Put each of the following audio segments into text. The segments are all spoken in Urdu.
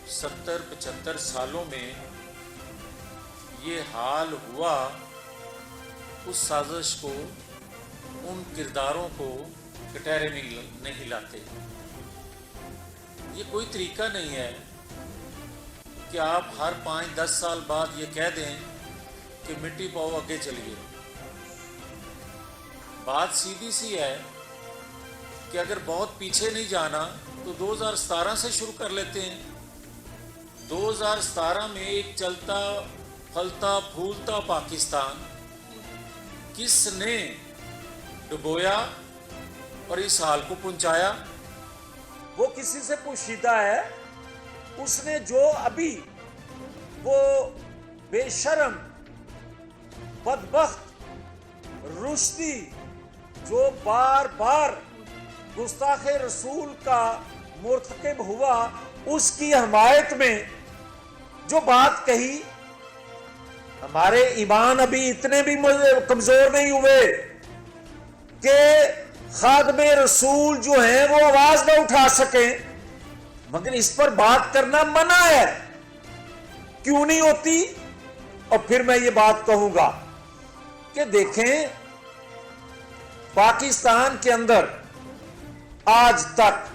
70-75 سالوں میں یہ حال ہوا، اس سازش کو، ان کرداروں کو کٹہرے نہیں لاتے۔ یہ کوئی طریقہ نہیں ہے کہ آپ ہر 5-10 سال بعد یہ کہہ دیں کہ مٹی پاؤ آگے چلیے۔ بات سیدھی سی ہے کہ اگر بہت پیچھے نہیں جانا تو 2017 سے شروع کر لیتے ہیں۔ 2017 میں ایک چلتا پھلتا پھولتا پاکستان کس نے ڈبویا اور اس حال کو پہنچایا؟ وہ کسی سے پوشیدہ ہے۔ اس نے جو ابھی وہ بے شرم بدبخت رشدی جو بار بار گستاخ رسول کا مرتکب ہوا، اس کی حمایت میں جو بات کہی، ہمارے ایمان ابھی اتنے بھی کمزور نہیں ہوئے کہ خادم رسول جو ہیں وہ آواز نہ اٹھا سکیں، مگر اس پر بات کرنا منع ہے۔ کیوں نہیں ہوتی؟ اور پھر میں یہ بات کہوں گا کہ دیکھیں، پاکستان کے اندر آج تک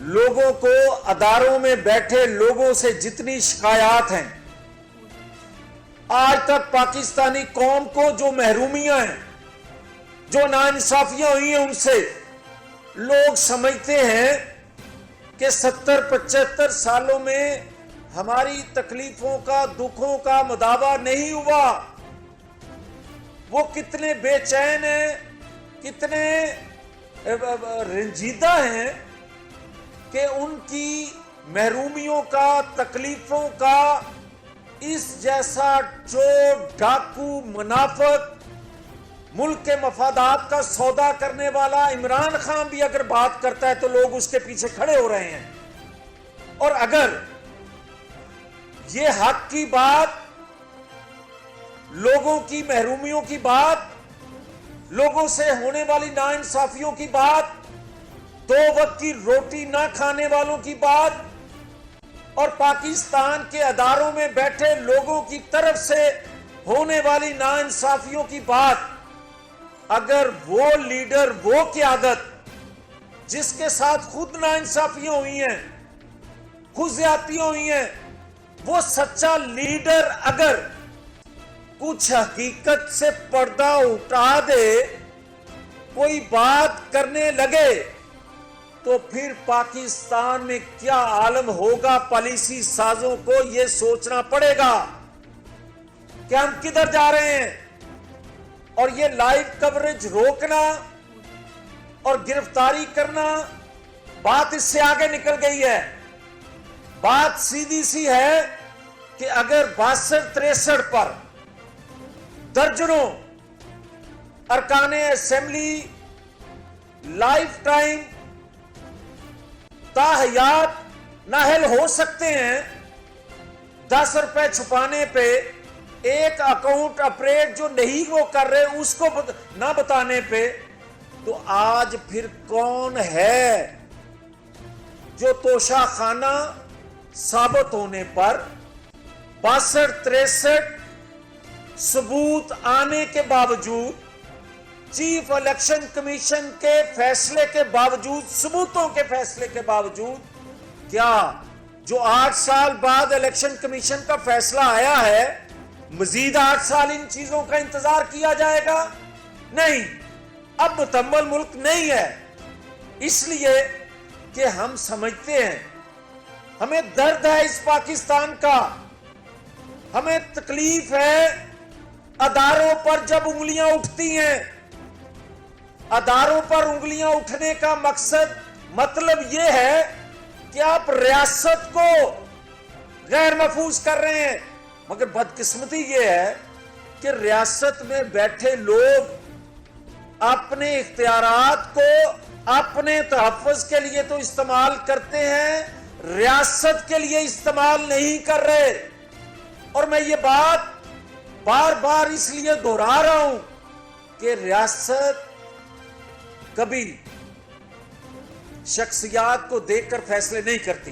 لوگوں کو، اداروں میں بیٹھے لوگوں سے جتنی شکایات ہیں، آج تک پاکستانی قوم کو جو محرومیاں ہیں، جو ناانصافیاں ہوئی ہیں، ان سے لوگ سمجھتے ہیں کہ 70-75 سالوں میں ہماری تکلیفوں کا، دکھوں کا مداوع نہیں ہوا۔ وہ کتنے بے چین ہیں، کتنے رنجیدہ ہیں کہ ان کی محرومیوں کا، تکلیفوں کا اس جیسا چور، ڈاکو، منافق، ملک کے مفادات کا سودا کرنے والا عمران خان بھی اگر بات کرتا ہے تو لوگ اس کے پیچھے کھڑے ہو رہے ہیں۔ اور اگر یہ حق کی بات، لوگوں کی محرومیوں کی بات، لوگوں سے ہونے والی ناانصافیوں کی بات، 2 وقت کی روٹی نہ کھانے والوں کی بات، اور پاکستان کے اداروں میں بیٹھے لوگوں کی طرف سے ہونے والی ناانصافیوں کی بات، اگر وہ لیڈر، وہ قیادت جس کے ساتھ خود ناانصافیاں ہوئی ہیں، خود زیادتیاں ہوئی ہیں، وہ سچا لیڈر اگر کچھ حقیقت سے پردہ اٹھا دے، کوئی بات کرنے لگے، تو پھر پاکستان میں کیا عالم ہوگا؟ پالیسی سازوں کو یہ سوچنا پڑے گا کہ ہم کدھر جا رہے ہیں۔ اور یہ لائیو کوریج روکنا اور گرفتاری کرنا، بات اس سے آگے نکل گئی ہے۔ بات سیدھی سی ہے کہ اگر 62-63 پر درجنوں ارکان اسمبلی لائف ٹائم تاحیات نااہل ہو سکتے ہیں، 10 روپے چھپانے پہ، ایک اکاؤنٹ آپریٹ جو نہیں وہ کر رہے اس کو نہ بتانے پہ، تو آج پھر کون ہے جو توشہ خانہ ثابت ہونے پر 62-63 ثبوت آنے کے باوجود، چیف الیکشن کمیشن کے فیصلے کے باوجود، ثبوتوں کے فیصلے کے باوجود، کیا جو 8 سال بعد الیکشن کمیشن کا فیصلہ آیا ہے، مزید 8 سال ان چیزوں کا انتظار کیا جائے گا؟ نہیں، اب مکمل ملک نہیں ہے۔ اس لیے کہ ہم سمجھتے ہیں، ہمیں درد ہے اس پاکستان کا، ہمیں تکلیف ہے اداروں پر جب انگلیاں اٹھتی ہیں۔ اداروں پر انگلیاں اٹھنے کا مطلب یہ ہے کہ آپ ریاست کو غیر محفوظ کر رہے ہیں۔ مگر بدقسمتی یہ ہے کہ ریاست میں بیٹھے لوگ اپنے اختیارات کو اپنے تحفظ کے لیے تو استعمال کرتے ہیں، ریاست کے لیے استعمال نہیں کر رہے۔ اور میں یہ بات بار بار اس لیے دہرا رہا ہوں کہ ریاست کبھی شخصیات کو دیکھ کر فیصلے نہیں کرتی،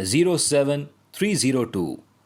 07302।